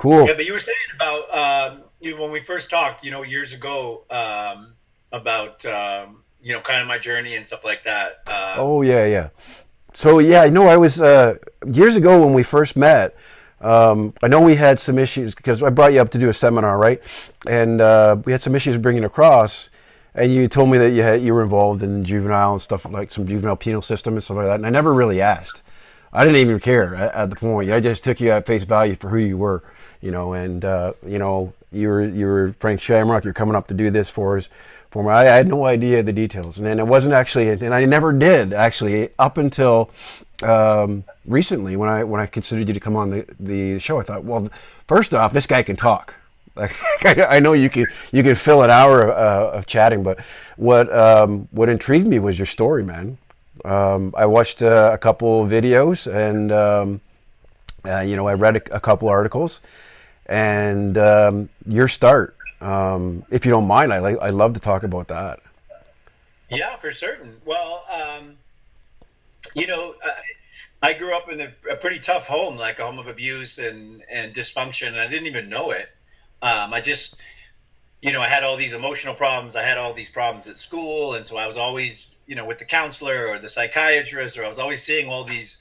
Cool. Yeah, but you were saying about when we first talked, years ago, about kind of my journey and stuff like that. Oh yeah, yeah. So yeah, I know I was years ago when we first met. I know we had some issues because I brought you up to do a seminar, right? And we had some issues bringing across. And you told me that you were involved in juvenile and stuff like some juvenile penal system and stuff like that. And I never really asked. I didn't even care at the point. I just took you at face value for who you were, and you were Frank Shamrock. You're coming up to do this for us. For me, I had no idea the details, and then it wasn't actually, and I never did actually up until recently when I considered you to come on the show. I thought, well, first off, this guy can talk. Like, I know you can fill an hour of chatting, but what intrigued me was your story, man. I watched a couple videos, and I read a couple articles, and your start. If you don't mind, I love to talk about that. Yeah, for certain. Well, you know, I grew up in a pretty tough home, like a home of abuse and dysfunction, and I didn't even know it. I just, I had all these emotional problems. I had all these problems at school, and so I was always, with the counselor or the psychiatrist, or I was always seeing all these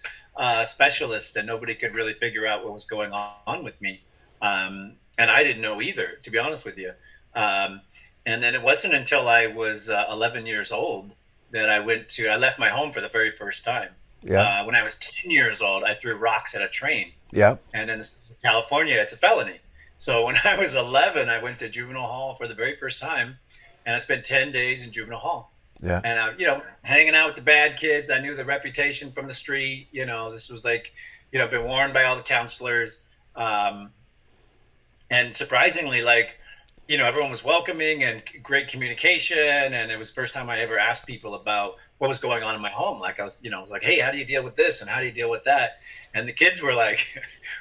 specialists, and nobody could really figure out what was going on with me. And I didn't know either, to be honest with you. And then it wasn't until I was 11 years old that I left my home for the very first time. Yeah, When I was 10 years old, I threw rocks at a train. yeah, And in California, it's a felony. So when I was 11, I went to juvenile hall for the very first time, and I spent 10 days in juvenile hall. yeah, And hanging out with the bad kids. I knew the reputation from the street. This was like, I've been warned by all the counselors. And surprisingly, like, everyone was welcoming and great communication. And it was the first time I ever asked people about what was going on in my home. Like I was like, hey, how do you deal with this? And how do you deal with that? And the kids were like,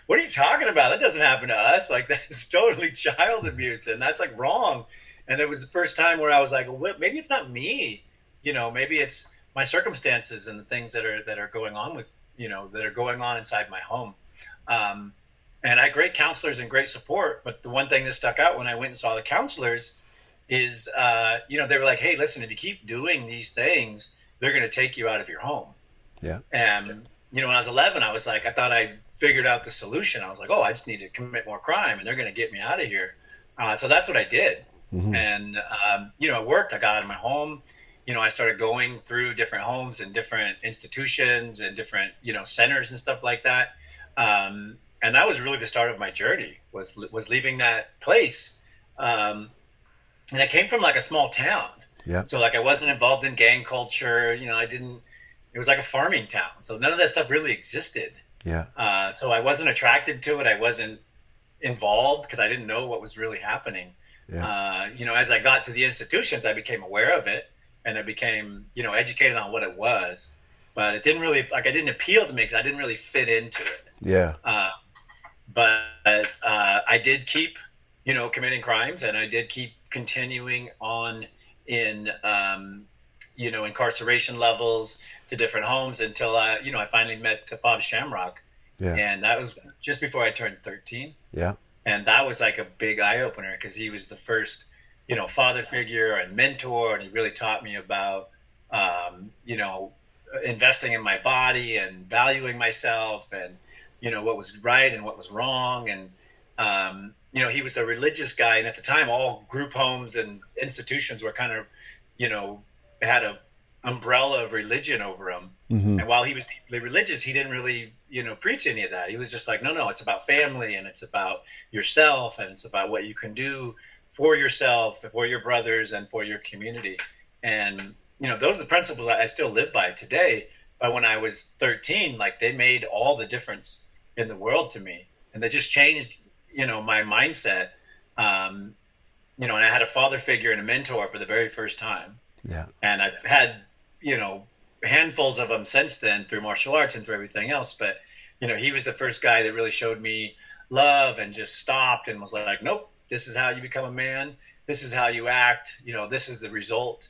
what are you talking about? That doesn't happen to us. Like, that's totally child abuse. And that's like wrong. And it was the first time where I was like, well, maybe it's not me, maybe it's my circumstances and the things that are going on that are going on inside my home. And I had great counselors and great support. But the one thing that stuck out when I went and saw the counselors is, they were like, hey, listen, if you keep doing these things, they're going to take you out of your home. yeah, And, when I was 11, I was like, I thought I figured out the solution. I was like, oh, I just need to commit more crime and they're going to get me out of here. So that's what I did. hmm And, it worked. I got out of my home. I started going through different homes and different institutions and different, centers and stuff like that. And that was really the start of my journey was leaving that place. And I came from like a small town. yeah, So like I wasn't involved in gang culture. It was like a farming town. So none of that stuff really existed. yeah, So I wasn't attracted to it. I wasn't involved because I didn't know what was really happening. yeah, As I got to the institutions, I became aware of it and I became, educated on what it was. But it didn't really, like, I didn't appeal to me because I didn't really fit into it. yeah, Uh, but I did keep, committing crimes, and I did keep continuing on in, incarceration levels to different homes until I finally met Bob Shamrock, yeah, and that was just before I turned 13, yeah, and that was like a big eye opener because he was the first, father figure and mentor, and he really taught me about, investing in my body and valuing myself and what was right and what was wrong. And he was a religious guy, and at the time all group homes and institutions were kind of had a umbrella of religion over them. hmm And while he was deeply religious, he didn't really preach any of that. He was just like, no, it's about family and it's about yourself and it's about what you can do for yourself and for your brothers and for your community. And those are the principles I still live by today. But when I was 13, like, they made all the difference in the world to me, and they just changed, my mindset. And I had a father figure and a mentor for the very first time, yeah, and I've had, handfuls of them since then through martial arts and through everything else. But, he was the first guy that really showed me love and just stopped and was like, nope, this is how you become a man. This is how you act. This is the result.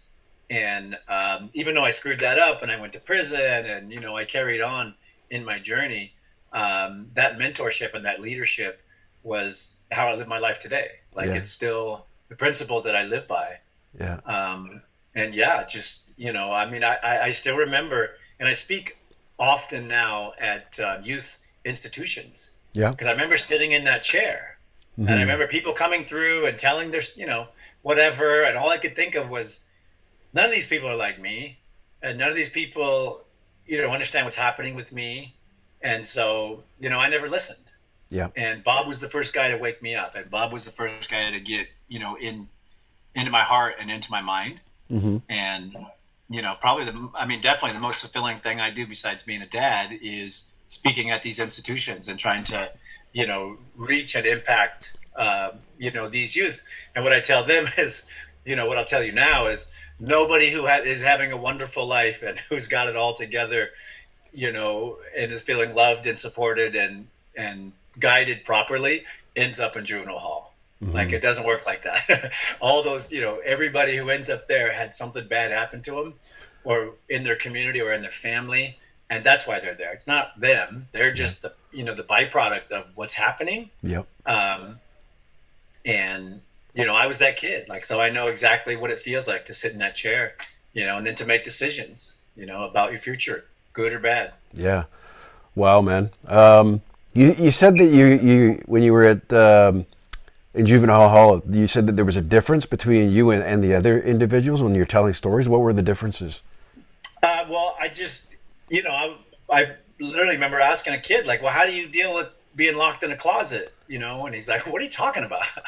And even though I screwed that up and I went to prison and, I carried on in my journey, that mentorship and that leadership was how I live my life today. Like, Yeah. it's still the principles that I live by. Yeah. And yeah, just, I mean, I still remember, and I speak often now at youth institutions, Yeah. because I remember sitting in that chair, and I Hmm. remember people coming through and telling their, whatever. And all I could think of was, none of these people are like me, and none of these people, understand what's happening with me. And so, I never listened. Yeah. And Bob was the first guy to wake me up, and Bob was the first guy to get, into my heart and into my mind. Hmm. And, probably definitely the most fulfilling thing I do besides being a dad is speaking at these institutions and trying to, reach and impact, these youth. And what I tell them is, what I'll tell you now is, nobody who is having a wonderful life and who's got it all together, and is feeling loved and supported and guided properly, ends up in juvenile hall. Hmm. Like, it doesn't work like that. All those, everybody who ends up there had something bad happen to them, or in their community or in their family, and that's why they're there. It's not them; they're just the byproduct of what's happening. Yep. And I was that kid, like, so I know exactly what it feels like to sit in that chair, and then to make decisions, about your future, good or bad. Yeah. Wow, man. You said that you when you were at in juvenile hall, you said that there was a difference between you and the other individuals when you're telling stories. What were the differences? Well, I just, I literally remember asking a kid, like, well, how do you deal with being locked in a closet? And he's like, what are you talking about? I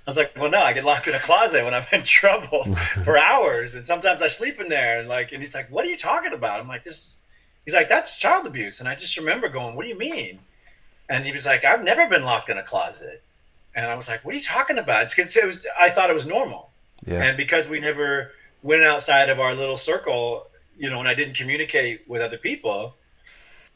was like, well, no, I get locked in a closet when I'm in trouble for hours. And sometimes I sleep in there. And he's like, what are you talking about? I'm like, he's like, that's child abuse. And I just remember going, what do you mean? And he was like, I've never been locked in a closet. And I was like, what are you talking about? It's because I thought it was normal. Yeah. And because we never went outside of our little circle, and I didn't communicate with other people,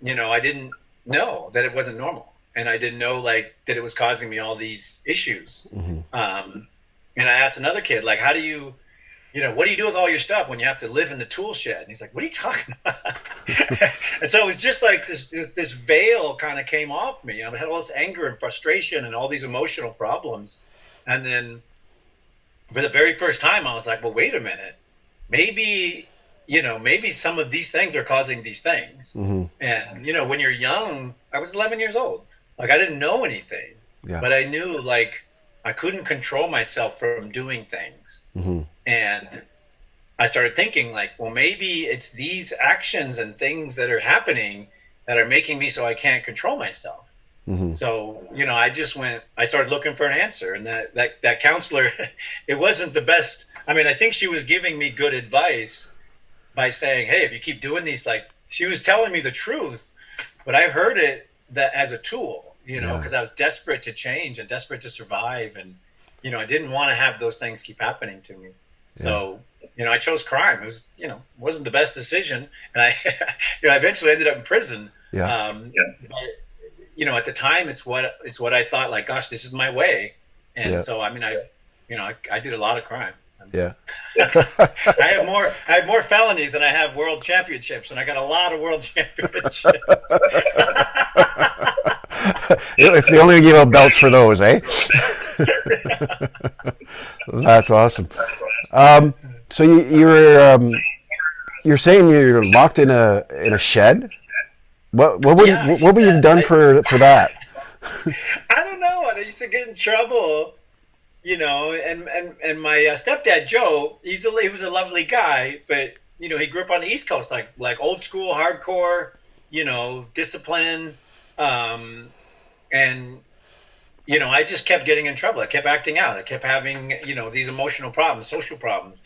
I didn't know that it wasn't normal. And I didn't know, like, that it was causing me all these issues. Hmm. And I asked another kid, like, how do you, what do you do with all your stuff when you have to live in the tool shed? And he's like, what are you talking about? And so it was just like this veil kind of came off me. I had all this anger and frustration and all these emotional problems. And then for the very first time, I was like, well, wait a minute. Maybe some of these things are causing these things. Hmm. And, when you're young, I was 11 years old. Like, I didn't know anything, Yeah. but I knew, like, I couldn't control myself from doing things. Hmm. And I started thinking, like, well, maybe it's these actions and things that are happening that are making me so I can't control myself. Hmm. So, I started looking for an answer. And that counselor, it wasn't the best. I mean, I think she was giving me good advice by saying, hey, if you keep doing these, like, she was telling me the truth, but I heard it that as a tool, because I was desperate to change and desperate to survive. And, I didn't want to have those things keep happening to me. So, I chose crime. It was, wasn't the best decision. And I, I eventually ended up in prison. Yeah. But, at the time, it's what I thought, like, gosh, this is my way. And so, I mean, I did a lot of crime. Yeah. I have more felonies than I have world championships, and I got a lot of world championships. If they only give out belts for those, eh? That's awesome. So you're saying you're locked in a shed? What would you have done for that? I don't know. I used to get in trouble, and my stepdad Joe, he was a lovely guy, but he grew up on the East Coast, like old school, hardcore, discipline, and I just kept getting in trouble. I kept acting out. I kept having these emotional problems, social problems,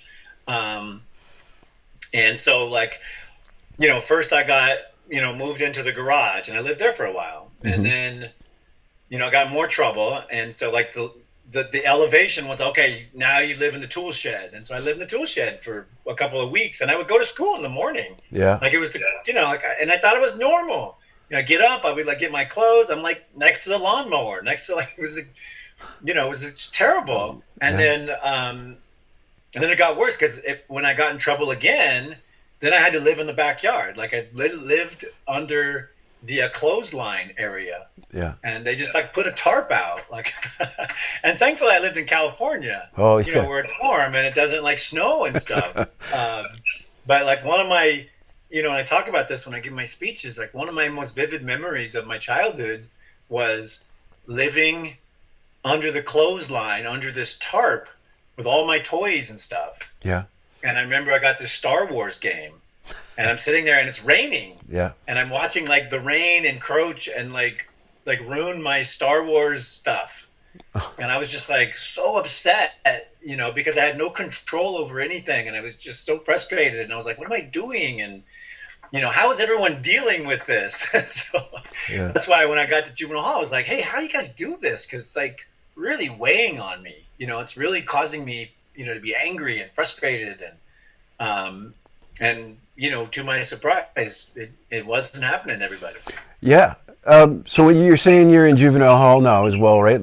and so, like, first I got moved into the garage, and I lived there for a while, and then I got more trouble, and so, like, the elevation was, okay, now you live in the tool shed. And so I lived in the tool shed for a couple of weeks, and I would go to school in the morning. Yeah. Like, it was, and I thought it was normal. I get up, I would, like, get my clothes. I'm, like, next to the lawnmower, next to, like, it was, it was terrible. And then it got worse, because when I got in trouble again, then I had to live in the backyard. Like, I lived under, the clothesline area, Yeah. and they just like put a tarp out, like, and thankfully I lived in California, Oh, yeah. where it's warm and it doesn't like snow and stuff. But like one of my, and I talk about this when I give my speeches, like one of my most vivid memories of my childhood was living under the clothesline, under this tarp with all my toys and stuff. Yeah. And I remember I got this Star Wars game, and I'm sitting there and it's raining. Yeah. And I'm watching like the rain encroach and like ruin my Star Wars stuff. And I was just like so upset because I had no control over anything, and I was just so frustrated, and I was like, what am I doing? And how is everyone dealing with this? So Yeah. that's why when I got to juvenile hall, I was like, hey, how do you guys do this? Because it's like really weighing on me. It's really causing me to be angry and frustrated, and to my surprise, it wasn't happening to everybody. Yeah. So when you're saying you're in juvenile hall now as well, right?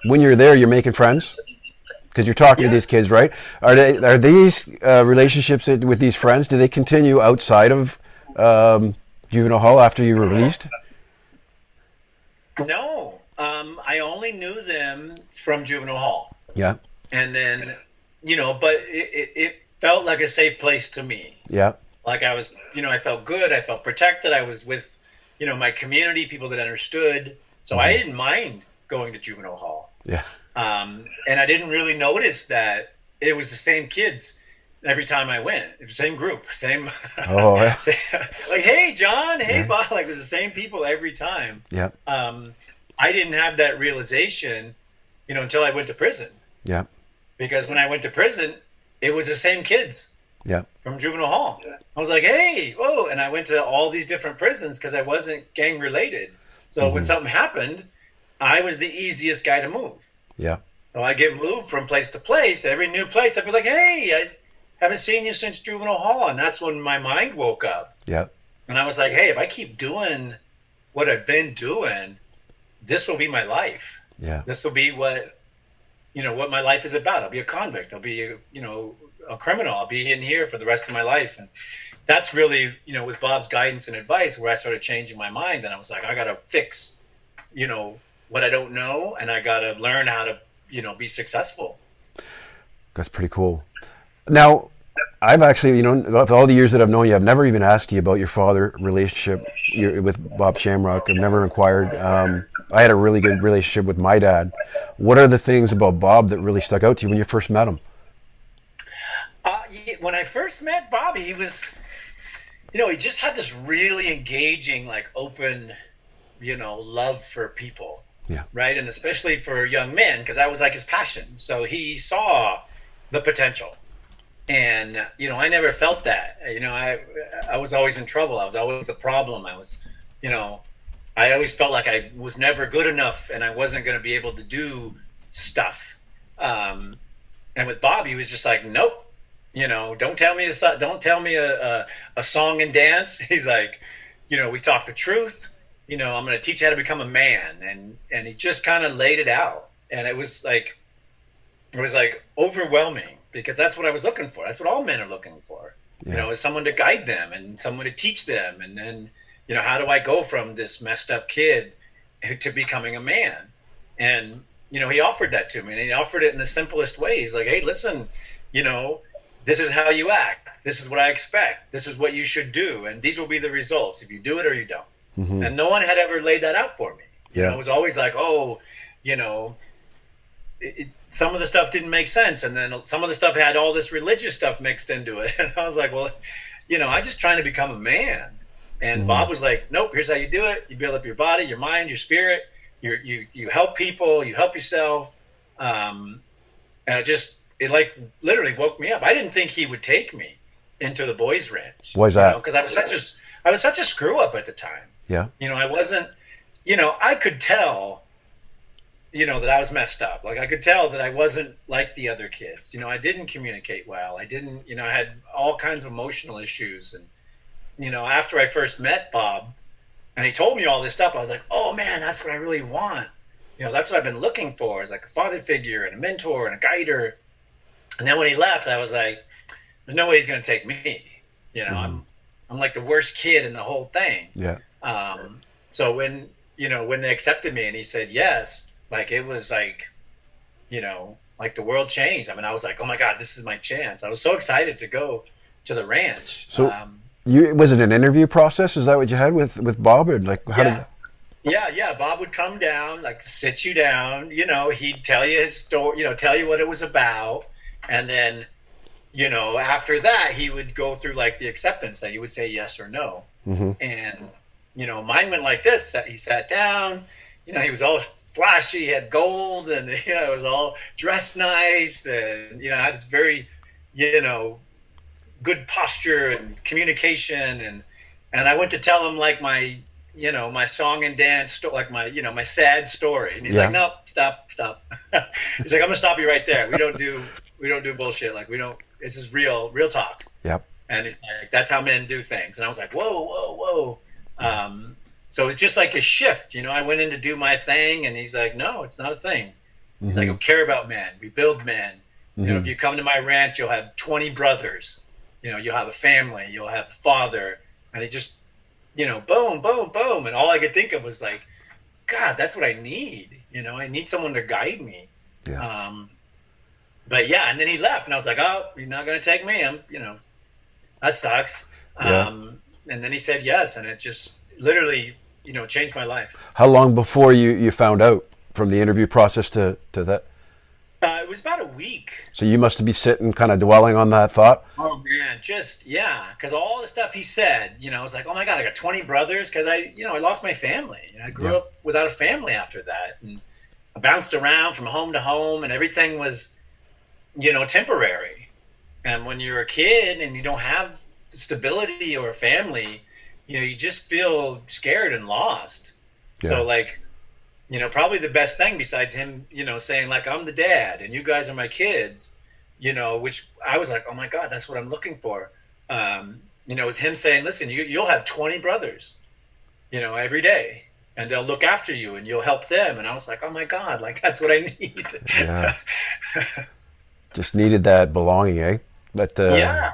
When you're there, you're making friends because you're talking to these kids, right? Are these relationships with these friends? Do they continue outside of juvenile hall after you're released? No, I only knew them from juvenile hall. Yeah. And then, but it felt like a safe place to me. Yeah. Like I was, I felt good. I felt protected. I was with, my community, people that understood. So I didn't mind going to juvenile hall. Yeah. And I didn't really notice that it was the same kids every time I went. It was the same group, same. Oh, yeah. Like, hey, John, hey, Bob. Like it was the same people every time. Yeah. I didn't have that realization, until I went to prison. Yeah. Because when I went to prison, it was the same kids. Yeah. From juvenile hall. I was like, hey, whoa. And I went to all these different prisons because I wasn't gang related. So when something happened, I was the easiest guy to move. Yeah. So I get moved from place to place. Every new place, I'd be like, hey, I haven't seen you since juvenile hall. And that's when my mind woke up. Yeah. And I was like, hey, if I keep doing what I've been doing, this will be my life. Yeah. This will be what my life is about. I'll be a convict. I'll be, a criminal. I'll be in here for the rest of my life. And that's really, with Bob's guidance and advice where I started changing my mind. And I was like, I got to fix, what I don't know. And I got to learn how to, be successful. That's pretty cool. Now, I've actually, of all the years that I've known you, I've never even asked you about your father relationship with Bob Shamrock. I've never inquired. I had a really good relationship with my dad. What are the things about Bob that really stuck out to you when you first met him? When I first met Bob, he was, he just had this really engaging, like open, love for people. Yeah. Right. And especially for young men, because that was like his passion. So he saw the potential. And, I never felt that. I was always in trouble. I was always the problem. I was, I always felt like I was never good enough and I wasn't going to be able to do stuff. And with Bob, he was just like, nope. Don't tell me a song and dance. He's like, we talk the truth. I'm going to teach you how to become a man. And he just kind of laid it out. And it was like overwhelming because that's what I was looking for. That's what all men are looking for, is someone to guide them and someone to teach them. And then, how do I go from this messed up kid to becoming a man? And, he offered that to me and he offered it in the simplest way. He's like, hey, listen, this is how you act. This is what I expect. This is what you should do. And these will be the results if you do it or you don't. Mm-hmm. And no one had ever laid that out for me. It was always like, oh, some of the stuff didn't make sense. And then some of the stuff had all this religious stuff mixed into it. And I was like, well, I'm just trying to become a man. And Bob was like, nope, here's how you do it. You build up your body, your mind, your spirit. You help people, you help yourself. And it like literally woke me up. I didn't think he would take me into the boys' ranch. Why's that? Because I was such a screw up at the time. Yeah. I wasn't, I could tell, that I was messed up. Like I could tell that I wasn't like the other kids. I didn't communicate well. I didn't, I had all kinds of emotional issues. And, after I first met Bob and he told me all this stuff, I was like, oh man, that's what I really want. That's what I've been looking for, is like a father figure and a mentor and a guider. And then when he left, I was like, there's no way he's going to take me. I'm I'm like the worst kid in the whole thing. Yeah. So when, when they accepted me and he said yes, like it was like, like the world changed. I mean, I was like, oh my God, this is my chance. I was so excited to go to the ranch. So was it an interview process? Is that what you had with Bob, or like how did? Yeah. Bob would come down, like sit you down. He'd tell you his story. Tell you what it was about, and then, after that, he would go through like the acceptance that you would say yes or no. Mm-hmm. And mine went like this. He sat down. He was all flashy. He had gold, and it was all dressed nice, and had this very, good posture and communication, and I went to tell him like my my song and dance like my my sad story, and he's like, no, stop. He's like, I'm gonna stop you right there. We don't do bullshit. Like this is real talk. Yep. And he's like, that's how men do things. And I was like, whoa. So it was just like a shift. I went in to do my thing, and he's like, no, it's not a thing. Mm-hmm. He's like, I care about men. We build men. Mm-hmm. If you come to my ranch, you'll have 20 brothers. You'll have a family. You'll have a father. And he just, boom, boom, boom. And all I could think of was like, God, that's what I need. I need someone to guide me. Yeah. But yeah, and then he left, and I was like, oh, he's not going to take me. That sucks. Yeah. And then he said yes, and it just literally, changed my life. How long before you found out, from the interview process to that? It was about a week. So you must be sitting kind of dwelling on that thought? Oh, man, because all the stuff he said, I was like, oh, my God, I got 20 brothers, because I lost my family. I grew up without a family after that, and I bounced around from home to home, and everything was, temporary. And when you're a kid and you don't have stability or a family, you just feel scared and lost. Yeah. So, like, probably the best thing besides him, saying like, I'm the dad and you guys are my kids, which I was like, oh my God, that's what I'm looking for. Was him saying, listen, you'll have 20 brothers, every day, and they'll look after you and you'll help them. And I was like, oh my God, like that's what I need. Yeah. Just needed that belonging, eh? But yeah.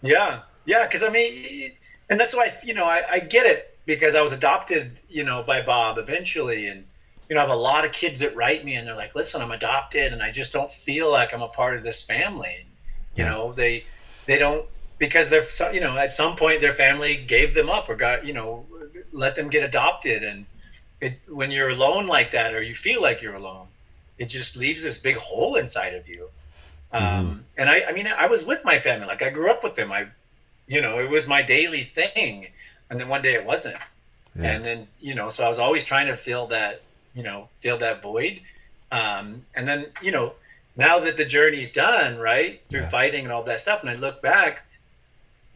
Because I mean, and that's why, I get it, because I was adopted, by Bob eventually. And, I have a lot of kids that write me and they're like, listen, I'm adopted and I just don't feel like I'm a part of this family. They don't, because they're, at some point their family gave them up or got, let them get adopted. And when you're alone like that, or you feel like you're alone, it just leaves this big hole inside of you. And I was with my family. Like I grew up with them. It was my daily thing. And then one day it wasn't. Yeah. And then, so I was always trying to fill that void. And then, now that the journey's done, right, through fighting and all that stuff, and I look back,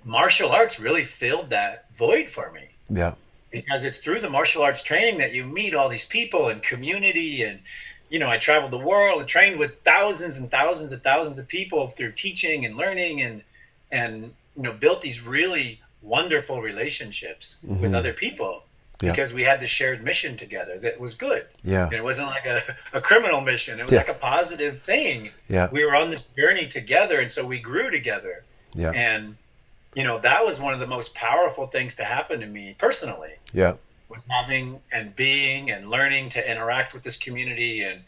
martial arts really filled that void for me. Yeah. Because it's through the martial arts training that you meet all these people and community. And, I traveled the world and trained with thousands and thousands and thousands of people through teaching and learning and built these really wonderful relationships with other people. Because we had this shared mission together that was good. Yeah. And it wasn't like a criminal mission. It was like a positive thing. Yeah. We were on this journey together, and so we grew together. Yeah. And, that was one of the most powerful things to happen to me personally. Yeah. Was having and being and learning to interact with this community and,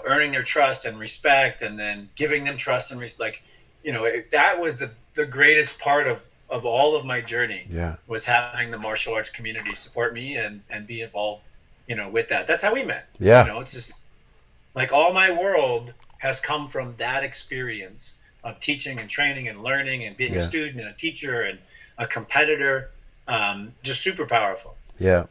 earning their trust and respect, and then giving them trust and respect. That was the greatest part of all of my journey. Was having the martial arts community support me and be involved, with that. That's how we met. Yeah. It's just like all my world has come from that experience of teaching and training and learning and being a student and a teacher and a competitor. Just super powerful. Yeah.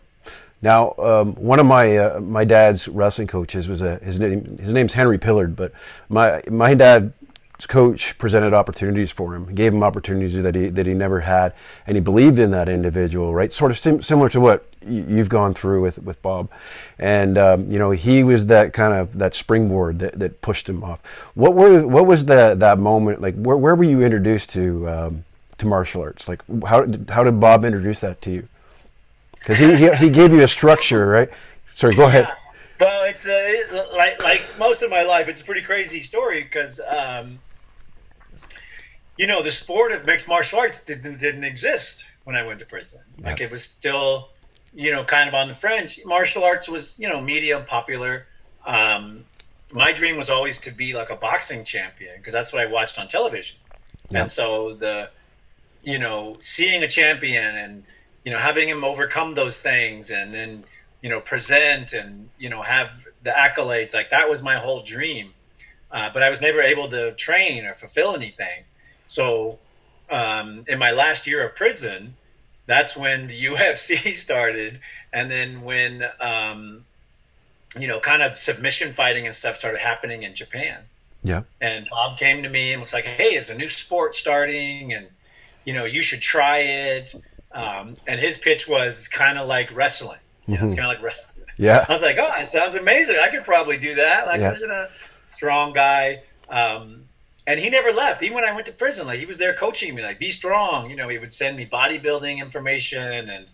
Now, one of my dad's wrestling coaches was his name's Henry Pillard, but my dad's coach presented opportunities for him. He gave him opportunities that he never had, and he believed in that individual, right? Sort of similar to what you've gone through with Bob, and he was that kind of that springboard that pushed him off. What was that moment like? Where were you introduced to martial arts? Like how did Bob introduce that to you? Because he gave you a structure, right? Sorry, go ahead. Well, it's like most of my life, it's a pretty crazy story because, the sport of mixed martial arts didn't exist when I went to prison. Like it was still, kind of on the fringe. Martial arts was, medium popular. My dream was always to be like a boxing champion because that's what I watched on television. Yeah. And so seeing a champion and, having him overcome those things and then, present and, have the accolades, like that was my whole dream. But I was never able to train or fulfill anything. So in my last year of prison, that's when the UFC started. And then when, kind of submission fighting and stuff started happening in Japan. Yeah. And Bob came to me and was like, hey, is a new sport starting? And, you should try it. And his pitch was kind of like wrestling. It's kind of like wrestling. Yeah. I was like, oh, it sounds amazing. I could probably do that. Like, a strong guy. And he never left. Even when I went to prison, like he was there coaching me, like, be strong. He would send me bodybuilding information and,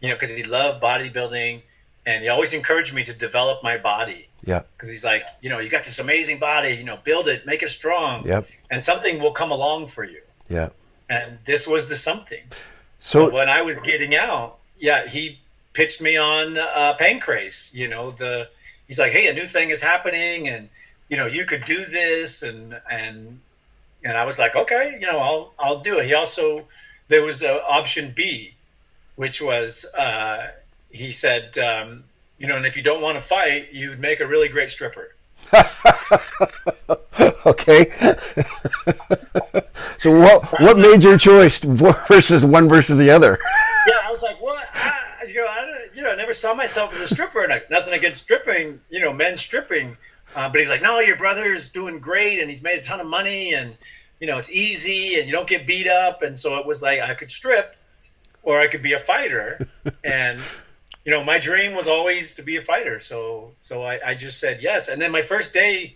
because he loved bodybuilding. And he always encouraged me to develop my body. Yeah. Because he's like, you got this amazing body, build it, make it strong. Yep. And something will come along for you. Yeah. And this was the something. So when I was getting out, he pitched me on Pancrase. He's like, hey, a new thing is happening, and you could do this, and I was like, okay, I'll do it. There was option B, which was he said, and if you don't want to fight, you'd make a really great stripper. Okay. So what made your choice versus the other? Yeah, I was like, what? I never saw myself as a stripper, and nothing against stripping, men stripping. But he's like, no, your brother's doing great, and he's made a ton of money, and it's easy, and you don't get beat up. And so it was like I could strip, or I could be a fighter, and my dream was always to be a fighter. So I just said yes. And then my first day,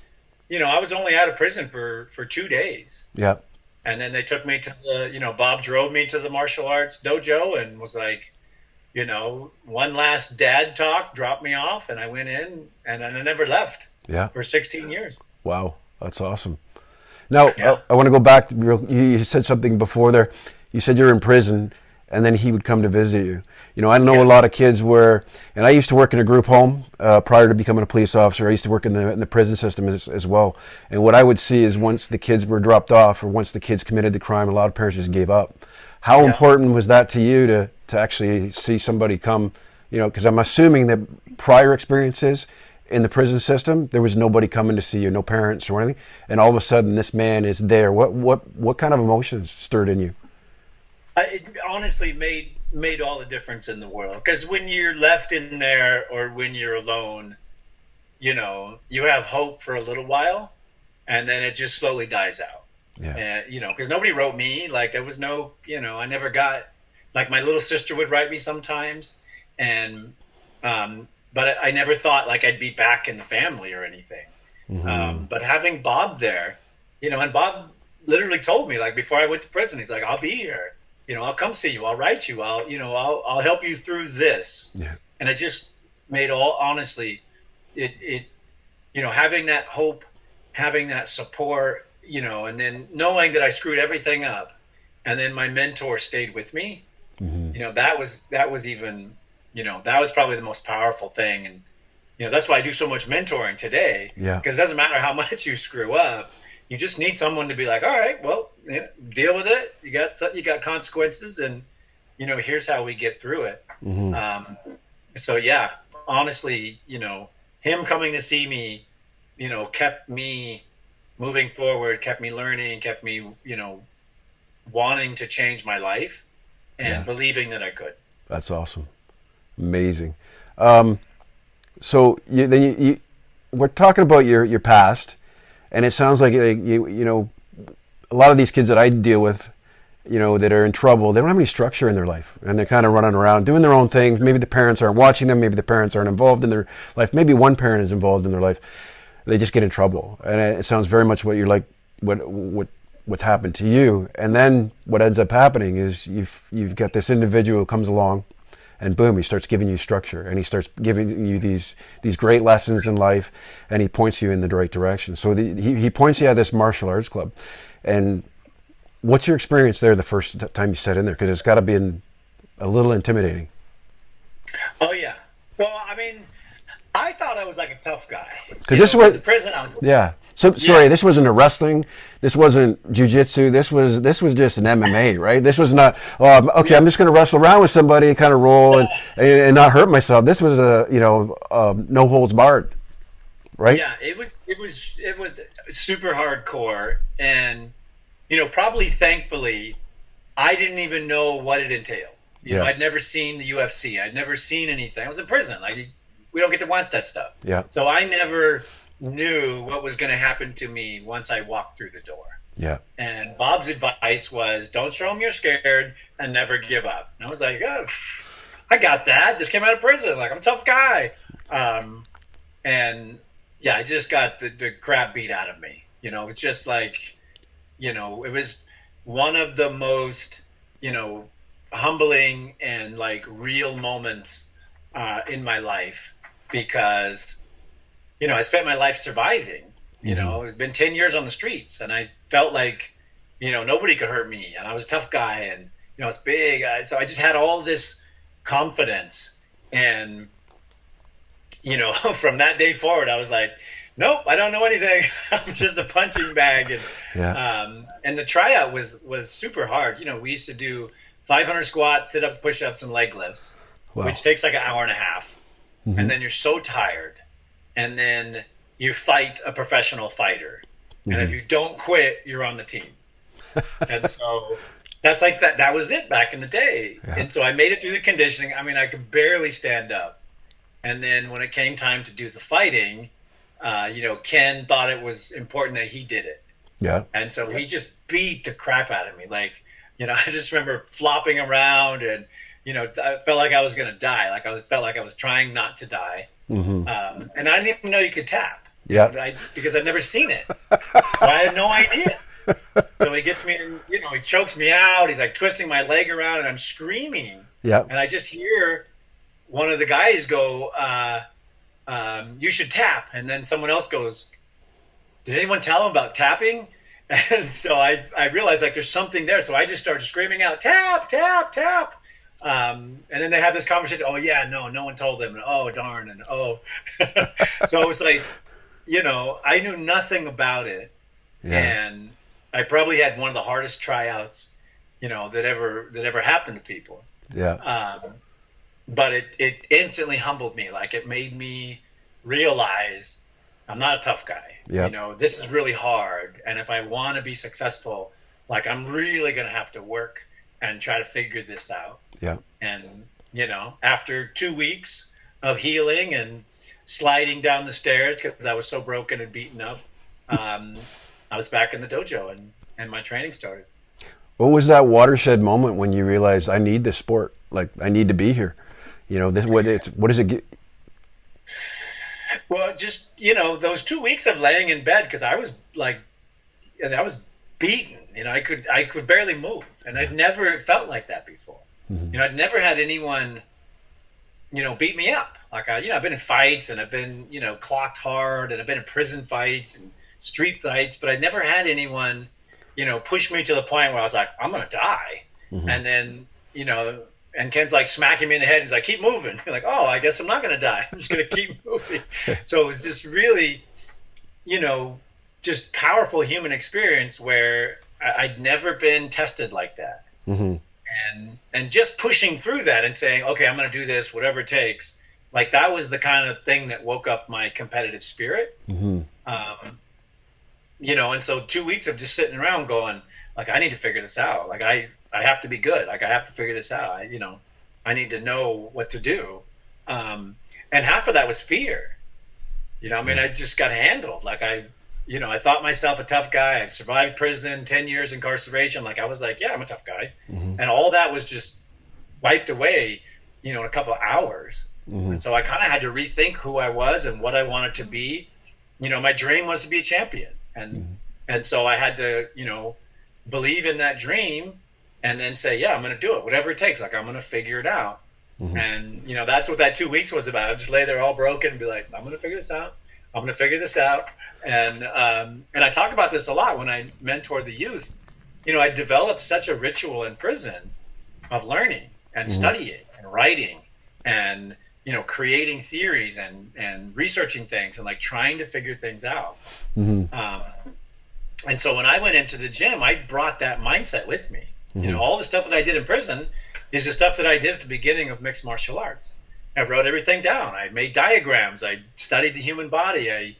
I was only out of prison for 2 days. Yeah. And then they took me to the, Bob drove me to the martial arts dojo and was like, one last dad talk, dropped me off, and I went in, and I never left. Yeah. For 16 years. Wow, that's awesome. Now, I want to go back. You said something before there. You said you're in prison, and then he would come to visit you. I know a lot of kids and I used to work in a group home prior to becoming a police officer. I used to work in the prison system as well. And what I would see is once the kids were dropped off or once the kids committed the crime, a lot of parents just gave up. How important was that to you to actually see somebody come, because I'm assuming that prior experiences in the prison system, there was nobody coming to see you, no parents or anything. And all of a sudden this man is there. What kind of emotions stirred in you? It honestly made all the difference in the world, because when you're left in there or when you're alone, you have hope for a little while, and then it just slowly dies out. And because nobody wrote me, like there was no, I never got, like my little sister would write me sometimes, and but I never thought like I'd be back in the family or anything. But having Bob there, and Bob literally told me, like, before I went to prison, he's like, I'll be here. I'll come see you. I'll write you. I'll help you through this. Yeah. And it just made honestly, it having that hope, having that support, and then knowing that I screwed everything up, and then my mentor stayed with me. That was even, that was probably the most powerful thing. And, that's why I do so much mentoring today. Yeah. Because it doesn't matter how much you screw up. You just need someone to be like, all right, well, deal with it. You got consequences, and here's how we get through it. So yeah, honestly, him coming to see me, kept me moving forward, kept me learning, kept me, wanting to change my life and believing that I could. That's awesome, amazing. So we're talking about your past. And it sounds like a lot of these kids that I deal with, that are in trouble, they don't have any structure in their life, and they're kind of running around doing their own things. Maybe the parents aren't watching them. Maybe the parents aren't involved in their life. Maybe one parent is involved in their life. They just get in trouble, and it sounds very much what you're like. What happened to you, and then what ends up happening is you've got this individual who comes along. And boom, he starts giving you structure, and he starts giving you these great lessons in life, and he points you in the right direction. So he points you at this martial arts club. And what's your experience there the first time you sat in there? Because it's got to be a little intimidating. Oh yeah. Well, I mean, I thought I was like a tough guy. Because this was in prison. I was. yeah. So sorry, this wasn't a wrestling. This wasn't jujitsu. This was just an MMA, right? This was not. Oh, okay. I'm just going to wrestle around with somebody and kind of roll and not hurt myself. This was a no holds barred, right? Yeah, it was super hardcore, and probably thankfully, I didn't even know what it entailed. I'd never seen the UFC. I'd never seen anything. I was in prison. Like, we don't get to watch that stuff. Yeah. So I never knew what was going to happen to me once I walked through the door. Yeah. And Bob's advice was, don't show them you're scared and never give up. And I was like, oh, I got that. Just came out of prison. Like, I'm a tough guy. And yeah, I just got the crap beat out of me. It's just like, it was one of the most, humbling and like real moments in my life, because I spent my life surviving. It's been 10 years on the streets, and I felt like nobody could hurt me, and I was a tough guy, and I was big, so I just had all this confidence. And from that day forward, I was like, nope, I don't know anything. I'm just a punching bag. And the tryout was super hard. We used to do 500 squats, sit-ups, push-ups, and leg lifts, which takes like an hour and a half. Mm-hmm. And then you're so tired. And then you fight a professional fighter. Mm-hmm. And if you don't quit, you're on the team. And so that's like that. That was it back in the day. Yeah. And so I made it through the conditioning. I mean, I could barely stand up. And then when it came time to do the fighting, Ken thought it was important that he did it. Yeah. And so he just beat the crap out of me. Like, I just remember flopping around, and, I felt like I was going to die. Like, I felt like I was trying not to die. Mm-hmm. And I didn't even know you could tap. Yeah. Because I'd never seen it. So I had no idea. So he gets me, he chokes me out. He's like twisting my leg around, and I'm screaming. Yeah. And I just hear one of the guys go, you should tap. And then someone else goes, did anyone tell him about tapping? And so I realized, like, there's something there. So I just started screaming out, tap, tap, tap. And then they have this conversation. Oh yeah, no one told them. And, oh darn. And so it was like, I knew nothing about it. Yeah. And I probably had one of the hardest tryouts, that ever happened to people. Yeah. But it instantly humbled me. Like, it made me realize I'm not a tough guy. Yep. This is really hard. And if I want to be successful, like, I'm really going to have to work and try to figure this out. Yeah. And, after 2 weeks of healing and sliding down the stairs because I was so broken and beaten up, I was back in the dojo, and my training started. What was that watershed moment when you realized, I need this sport? Like, I need to be here. What does it get? Well, just, those 2 weeks of laying in bed, because I was like, I was beaten. I could barely move, and I'd never felt like that before. Mm-hmm. I'd never had anyone, beat me up. Like, I've been in fights, and I've been, clocked hard, and I've been in prison fights and street fights, but I'd never had anyone, push me to the point where I was like, I'm gonna die. Mm-hmm. And then, and Ken's like smacking me in the head, and he's like, keep moving. You're like, oh, I guess I'm not going to die. I'm just going to keep moving. So it was just really, just powerful human experience where I'd never been tested like that. Mm-hmm. And just pushing through that and saying, okay, I'm going to do this, whatever it takes. Like, that was the kind of thing that woke up my competitive spirit. Mm-hmm. And so 2 weeks of just sitting around going, like, I need to figure this out. Like, I have to be good. Like, I have to figure this out. I need to know what to do. And half of that was fear. I just got handled. Like, I thought myself a tough guy. I survived prison, 10 years incarceration. Like, I was like, yeah, I'm a tough guy. Mm-hmm. And all that was just wiped away, in a couple of hours. Mm-hmm. And so I kind of had to rethink who I was and what I wanted to be. My dream was to be a champion. And so I had to, believe in that dream, and then say, yeah, I'm going to do it, whatever it takes. Like, I'm going to figure it out. Mm-hmm. And, that's what that 2 weeks was about. I'd just lay there all broken and be like, I'm going to figure this out. I'm going to figure this out. And I talk about this a lot when I mentor the youth. I developed such a ritual in prison of learning. and Mm-hmm. studying and writing and, creating theories and researching things and like trying to figure things out. Mm-hmm. And so when I went into the gym, I brought that mindset with me. Mm-hmm. All the stuff that I did in prison is the stuff that I did at the beginning of mixed martial arts. I wrote everything down. I made diagrams. I studied the human body. I,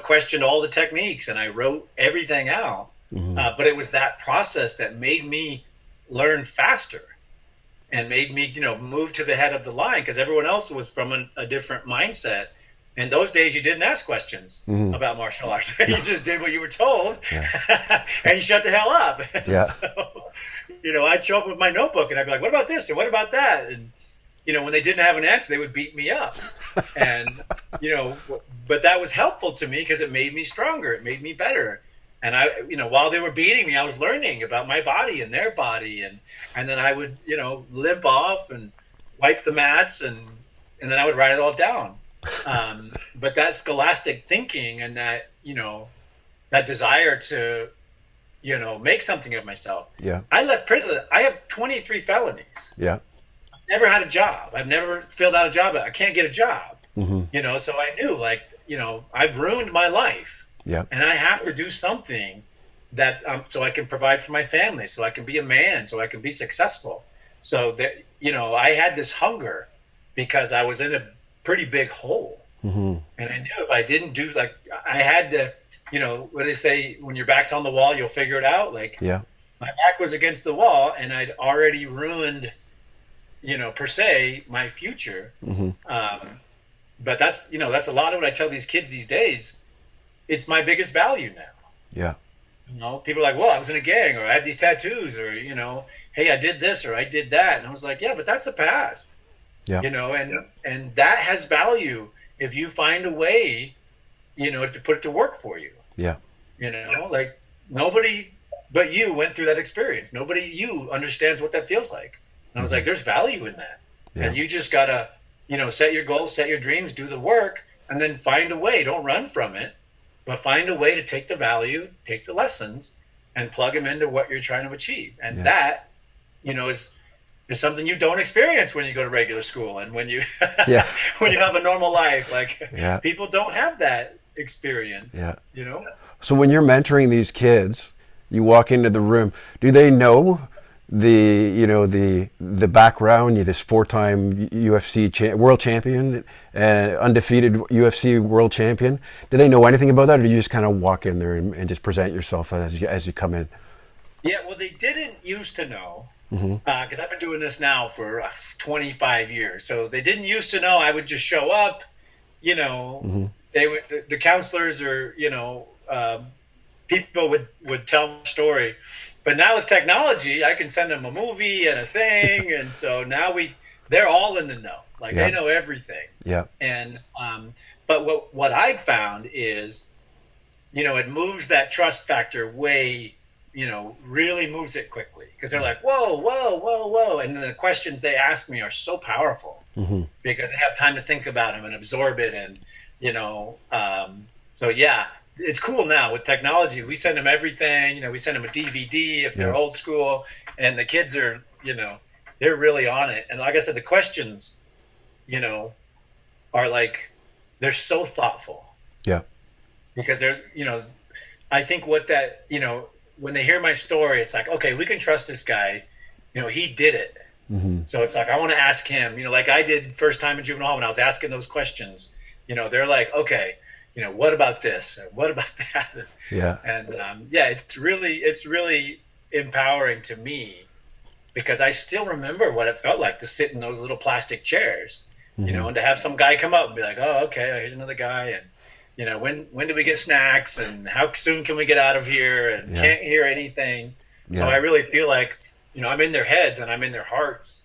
questioned all the techniques, and I wrote everything out. Mm-hmm. But it was that process that made me learn faster and made me, move to the head of the line, because everyone else was from a different mindset. In those days, you didn't ask questions Mm-hmm. about martial arts. You just did what you were told, Yeah. and you shut the hell up. Yeah. So, I'd show up with my notebook, and I'd be like, what about this? And what about that? And, when they didn't have an answer, they would beat me up. And, but that was helpful to me because it made me stronger. It made me better. And I, while they were beating me, I was learning about my body and their body. And then I would, limp off and wipe the mats, and then I would write it all down. But that scholastic thinking and that, that desire to, make something of myself. Yeah. I left prison. I have 23 felonies. Yeah. I've never had a job. I've never filled out a job. I can't get a job. Mm-hmm. So I knew, I've ruined my life. Yeah. And I have to do something that, so I can provide for my family, so I can be a man, so I can be successful. So that, I had this hunger because I was in a pretty big hole. Mm-hmm. And I knew if I didn't do, I had to, what they say, when your back's on the wall, you'll figure it out. Yeah. My back was against the wall, and I'd already ruined, per se, my future. Mm-hmm. But that's, that's a lot of what I tell these kids these days. It's my biggest value now. Yeah. People are like, well, I was in a gang, or I had these tattoos, or, hey, I did this, or I did that. And I was like, yeah, but that's the past. Yeah. And that has value if you find a way, to put it to work for you. Yeah. Nobody but you went through that experience. Nobody you understands what that feels like. And I was like, there's value in that. Yeah. And you just gotta, set your goals, set your dreams, do the work, and then find a way. Don't run from it, but find a way to take the value, take the lessons, and plug them into what you're trying to achieve. And that, is something you don't experience when you go to regular school and when you Yeah. when you have a normal life. Yeah. People don't have that experience. Yeah. So when you're mentoring these kids, you walk into the room, do they know the background? You're this 4-time UFC world champion, undefeated UFC world champion. Do they know anything about that, or do you just kind of walk in there and just present yourself as you come in? Yeah, well, they didn't used to know, Mm-hmm. because I've been doing this now for 25 years. So they didn't used to know. I would just show up, Mm-hmm. they would, the counselors or, people would tell my story. But now with technology, I can send them a movie and a thing. And so now they're all in the know. They know everything. Yeah. And, but what I've found is, it moves that trust factor way, really moves it quickly, because they're like, whoa, whoa, whoa, whoa. And then the questions they ask me are so powerful, Mm-hmm. because they have time to think about them and absorb it. And, so yeah, it's cool now with technology. We send them everything, we send them a DVD if they're old school, and the kids are, they're really on it. And like I said, the questions, are they're so thoughtful. Yeah. Because they're, I think what that, when they hear my story, it's like, okay, we can trust this guy. He did it. Mm-hmm. So it's like, I want to ask him, like I did first time in juvenile hall when I was asking those questions, they're like, okay, what about this? Or what about that? Yeah. And it's really empowering to me, because I still remember what it felt like to sit in those little plastic chairs, Mm-hmm. and to have some guy come up and be like, oh, okay, here's another guy. And, when do we get snacks, and how soon can we get out of here, and can't hear anything. Yeah. So I really feel like, I'm in their heads and I'm in their hearts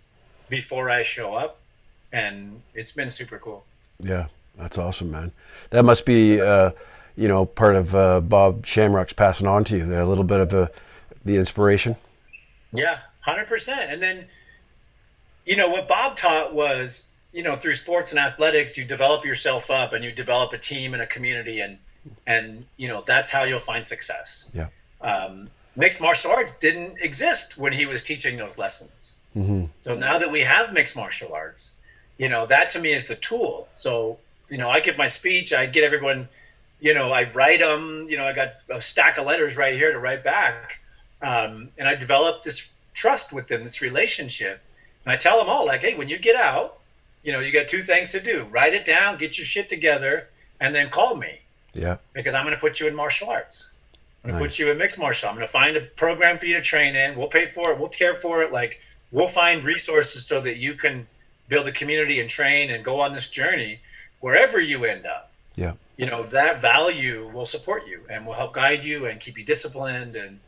before I show up. And it's been super cool. Yeah. That's awesome, man. That must be, part of Bob Shamrock's passing on to you, a little bit of the inspiration. Yeah, 100%. And then, what Bob taught was, through sports and athletics, you develop yourself up and you develop a team and a community, and that's how you'll find success. Yeah. Mixed martial arts didn't exist when he was teaching those lessons. Mm-hmm. So now that we have mixed martial arts, that to me is the tool. So, I give my speech, I get everyone, I write them, I got a stack of letters right here to write back. And I developed this trust with them, this relationship. And I tell them all, like, hey, when you get out, you got two things to do. Write it down, get your shit together, and then call me. Yeah. Because I'm going to put you in martial arts. I'm going to Nice. put you in mixed martial. I'm going to find a program for you to train in. We'll pay for it. We'll care for it. Like, we'll find resources so that you can build a community and train and go on this journey wherever you end up. Yeah. That value will support you and will help guide you and keep you disciplined. And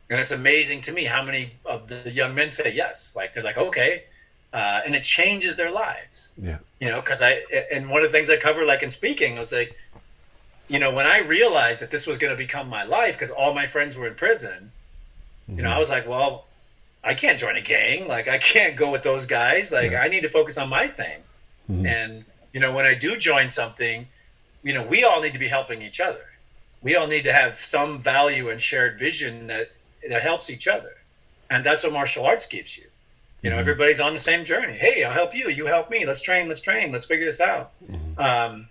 it's amazing to me how many of the young men say yes. Like, they're like, okay. And it changes their lives. Yeah. Because and one of the things I cover, like in speaking, was like, when I realized that this was going to become my life, because all my friends were in prison, Mm-hmm. I was like, well, I can't join a gang. Like, I can't go with those guys. Like, I need to focus on my thing. Mm-hmm. And, when I do join something, we all need to be helping each other. We all need to have some value and shared vision that helps each other. And that's what martial arts gives you. Mm-hmm. Everybody's on the same journey. Hey, I'll help you. You help me. Let's train. Let's figure this out. Mm-hmm.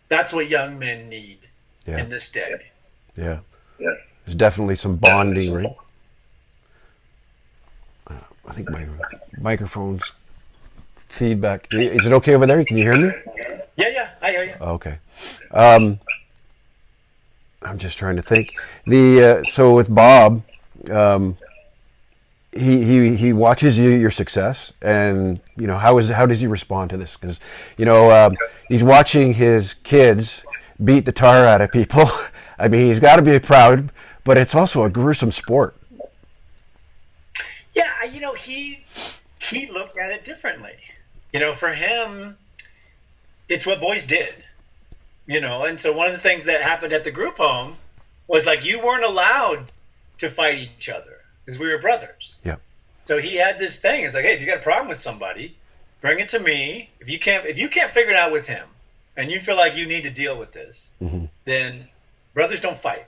That's what young men need Yeah. in this day. Yeah. There's definitely some bonding, right? I think my microphone's feedback. Is it okay over there? Can you hear me? Yeah, I hear you. Okay. I'm just trying to think. So with Bob, he watches your success, and how does he respond to this? Because he's watching his kids beat the tar out of people. I mean, he's got to be proud, but it's also a gruesome sport. Yeah, he looked at it differently. For him, it's what boys did. And so one of the things that happened at the group home was, like, you weren't allowed to fight each other because we were brothers. Yeah. So he had this thing. It's like, hey, if you got a problem with somebody, bring it to me. If you can't figure it out with him, and you feel like you need to deal with this, Mm-hmm. then brothers don't fight.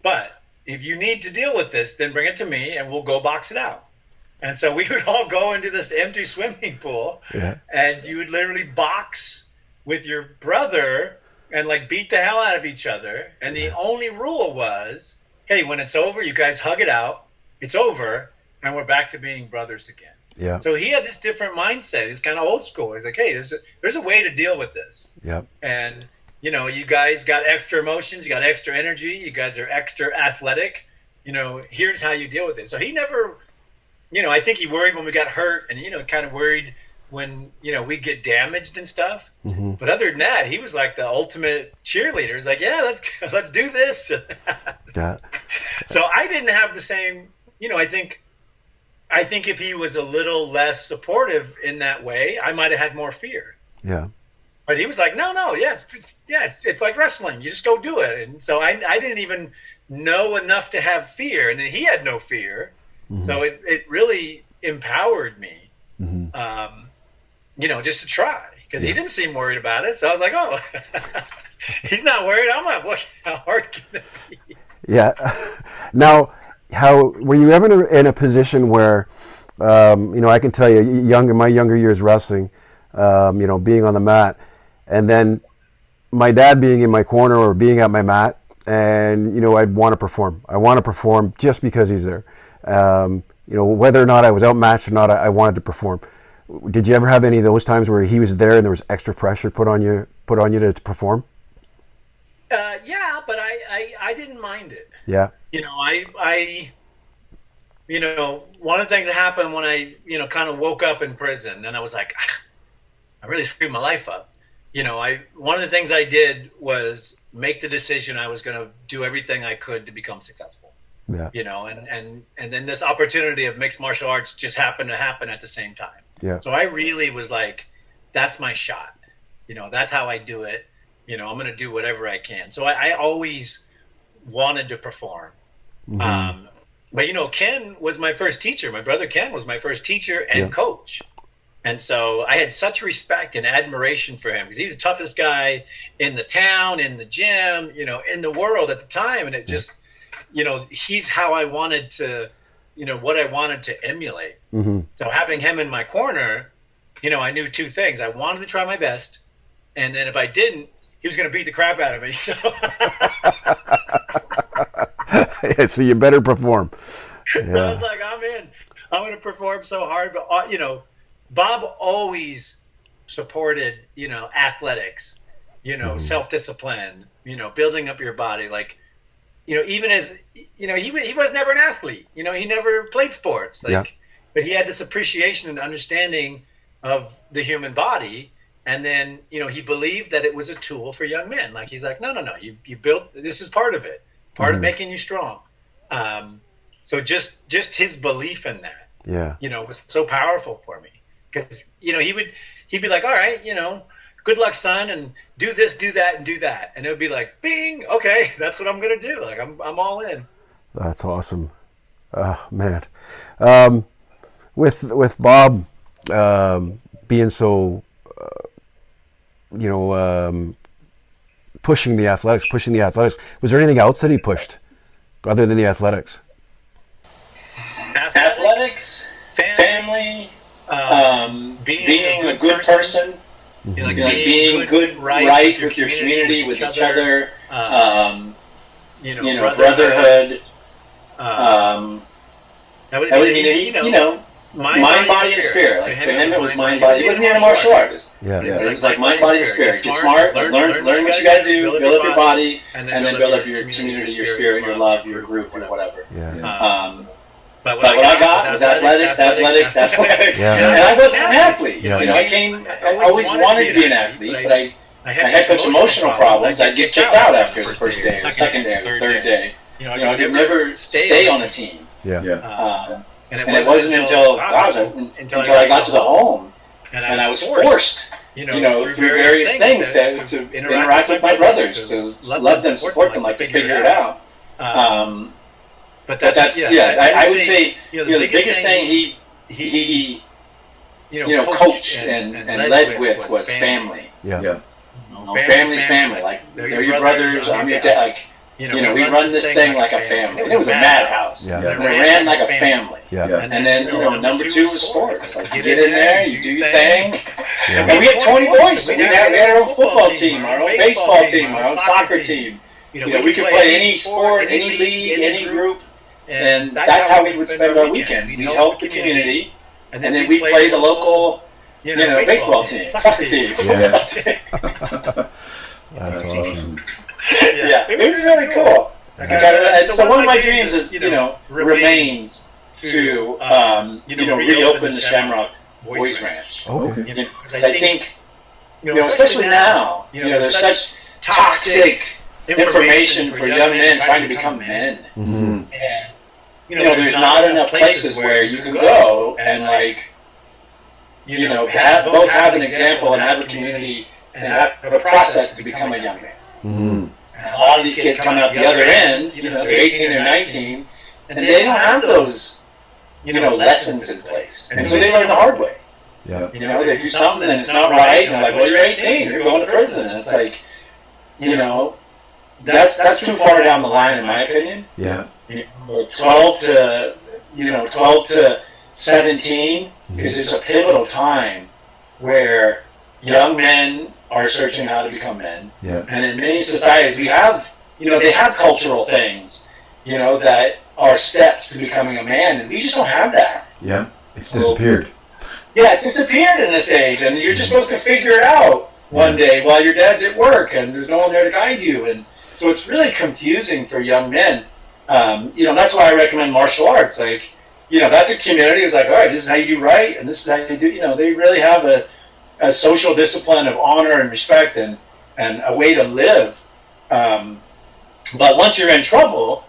But if you need to deal with this, then bring it to me, and we'll go box it out. And so we would all go into this empty swimming pool, Yeah. and you would literally box with your brother and, like, beat the hell out of each other. And the only rule was, hey, when it's over, you guys hug it out. It's over, and we're back to being brothers again. Yeah. So he had this different mindset. It's kind of old school. He's like, hey, there's a way to deal with this. Yeah. And, you guys got extra emotions. You got extra energy. You guys are extra athletic. Here's how you deal with it. So he never, I think he worried when we got hurt, and, kind of worried when, we get damaged and stuff. Mm-hmm. But other than that, he was like the ultimate cheerleader. He's like, yeah, let's do this. Yeah. So I didn't have the same, I think if he was a little less supportive in that way, I might have had more fear. Yeah. But he was like, no, it's like wrestling. You just go do it. And so I didn't even know enough to have fear, and then he had no fear. Mm-hmm. So it really empowered me, Mm-hmm. just to try, because he didn't seem worried about it. So I was like, oh, he's not worried. I'm not. What? How hard can it be? Yeah. Now, how were you ever in a position where, I can tell you, in my younger years wrestling, being on the mat, and then my dad being in my corner or being at my mat, and I'd want to perform. I want to perform just because he's there. Whether or not I was outmatched or not, I wanted to perform. Did you ever have any of those times where he was there and there was extra pressure put on you to perform? Yeah, but I didn't mind it. Yeah. One of the things that happened when I, kind of woke up in prison, and I was like, I really screwed my life up. One of the things I did was make the decision I was going to do everything I could to become successful. Yeah. And then this opportunity of mixed martial arts just happened to happen at the same time. Yeah. So I really was like, that's my shot. That's how I do it. I'm going to do whatever I can. So I always wanted to perform. Mm-hmm. But Ken was my first teacher. My brother Ken was my first teacher and coach. And so I had such respect and admiration for him, because he's the toughest guy in the town, in the gym, in the world at the time. And it just, he's how I wanted to, what I wanted to emulate. Mm-hmm. So having him in my corner, I knew two things. I wanted to try my best, and then if I didn't, he was going to beat the crap out of me. So, So you better perform. Yeah. so I was like, I'm in. I'm going to perform so hard. But, Bob always supported, athletics, self-discipline, building up your body. Like, even as, he was never an athlete. He never played sports. Like, Yeah. But he had this appreciation and understanding of the human body. And then, he believed that it was a tool for young men. Like, he's like, no, you built, this is part of it, part of making you strong. So just his belief in that, was so powerful for me. Because, he'd be like, all right, good luck, son, and do this, do that, and do that. And it would be like, bing, okay, that's what I'm going to do. Like, I'm all in. That's awesome. Oh, man. With Bob being so, pushing the athletics, was there anything else that he pushed other than the athletics? Athletics, family, being a good person, like being good right with your community, with each other, brotherhood. Mind, body, and spirit. Like, to him, it was mind, body. He wasn't even a martial artist. It was like mind, body, and spirit. Get smart, learn what you got to do, build up your body, and then build up your community, your spirit, your love, your group, or whatever. But what I got was athletics. Yeah. And I wasn't an athlete. I always wanted to be an athlete, but I had such emotional problems, I'd get kicked out after the first day, the second day, the third day. I could never stay on a team. And it wasn't until I got to the home, and I was forced, through various things to interact with my brothers, to love them, support them, like to figure it out. But that's I would say the biggest thing he coached and led with was family. Family's family. Like, they're your brothers, I'm your dad. Like, we run this thing like a family. It was a madhouse. And it ran like a family. And then, number two was sports. Like, you get in there, you do your thing. And we had 20 boys. So we had our own football team, our own baseball team, our own soccer team. We could play any sport, any league, any group. And that's how we would spend our weekend. We'd help the community, and then we'd play the local, baseball team, soccer team. That's awesome. It was really cool. So one of my dreams is, remains to, reopen the Shamrock Boys Ranch. Okay. Because I think, especially now, there's such toxic information for young men trying to become men. Mm-hmm. And, there's not enough places where you can go and, both have an example and have a community and have a process to become a young man. Mm-hmm. And a lot of these kids coming out the other end, they're 18 or 19, and they don't have those, lessons in place. And so they learn the hard way. They do something and it's not right, and they're like, well, you're 18, you're going to prison. And it's like, that's too far down the line, in my opinion. 12 to 17, because it's a pivotal time where young men are searching how to become men. And in many societies, we have, they have cultural things, that are steps to becoming a man, and we just don't have that. It's disappeared. It's disappeared in this age, and you're just supposed to figure it out one day while your dad's at work, and there's no one there to guide you, and so it's really confusing for young men. That's why I recommend martial arts. Like, that's a community. It's like, all right, this is how you do right, and this is how you do. They really have a social discipline of honor and respect and a way to live. But once you're in trouble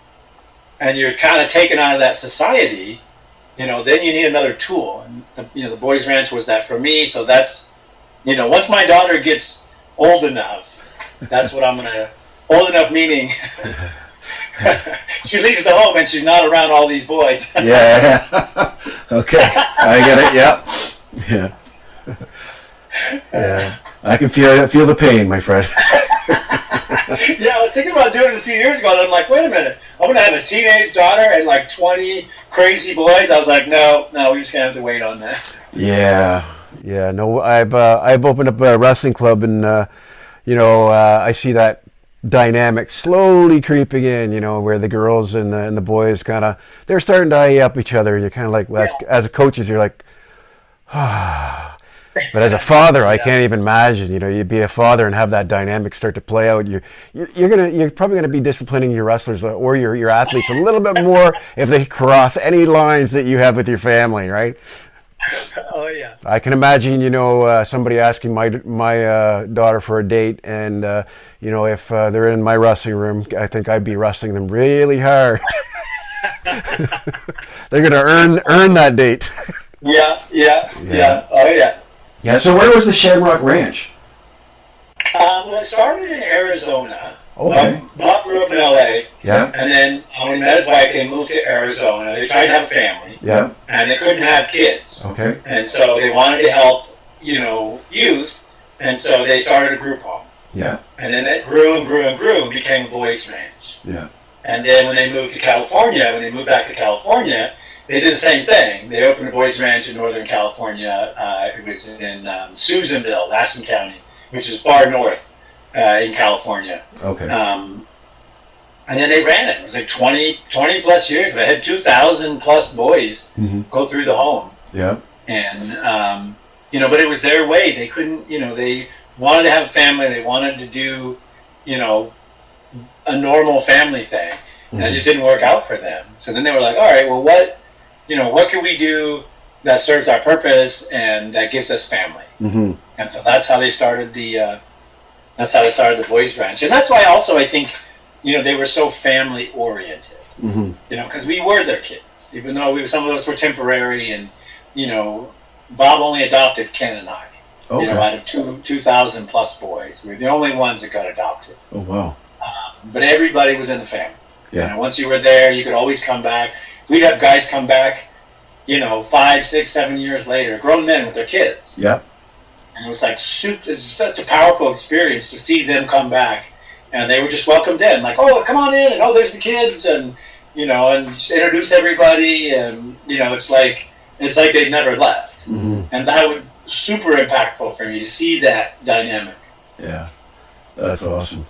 and you're kind of taken out of that society, then you need another tool. And the Boys Ranch was that for me. So that's, once my daughter gets old enough, that's what I'm gonna. Old enough meaning she leaves the home and she's not around all these boys. Okay, I get it. I can feel the pain, my friend. I was thinking about doing it a few years ago, and I'm like, wait a minute, I'm gonna have a teenage daughter and like 20 crazy boys. I was like, no, we just gonna have to wait on that. Yeah. Yeah, no, I've opened up a wrestling club, and I see that dynamic slowly creeping in. Where the girls and the boys they're starting to eye up each other, and you're kind of like, well, as coaches, you're like, ah. But as a father, I can't even imagine. You'd be a father and have that dynamic start to play out. You're probably gonna be disciplining your wrestlers or your athletes a little bit more if they cross any lines that you have with your family, right? Oh yeah. I can imagine, somebody asking my daughter for a date, and if they're in my wrestling room, I think I'd be wrestling them really hard. They're gonna earn that date. Yeah. Oh yeah. Yeah. So where was the Shamrock Ranch? Well, it started in Arizona. Okay. Bob grew up in LA. Yeah. And then when he met his wife, they moved to Arizona. They tried to have a family. Yeah. And they couldn't have kids. Okay. And so they wanted to help, youth. And so they started a group home. Yeah. And then it grew and grew and grew and became a boys' ranch. Yeah. And then when they moved back to California, they did the same thing. They opened a boys' ranch in Northern California. It was in Susanville, Lassen County, which is far north in California. Okay. And then they ran it. It was like 20 plus years. They had 2,000 plus boys go through the home. Yeah. And, but it was their way. They couldn't, they wanted to have a family. They wanted to do, a normal family thing. And it just didn't work out for them. So then they were like, all right, well, what can we do that serves our purpose and that gives us family? Mm-hmm. And so that's how they started the boys' ranch. And that's why also I think, they were so family oriented. Mm-hmm. Because we were their kids, even though some of us were temporary, and Bob only adopted Ken and I. Okay. Out of 2,000 plus boys, we were the only ones that got adopted. Oh wow. But everybody was in the family. Yeah. Once you were there, you could always come back. We'd have guys come back, 5, 6, 7 years later, grown men with their kids. Yeah. And it was like it's such a powerful experience to see them come back. And they were just welcomed in, like, oh, come on in, and oh, there's the kids, and and just introduce everybody, and it's like they've never left, and that was super impactful for me to see that dynamic. Yeah, that's awesome.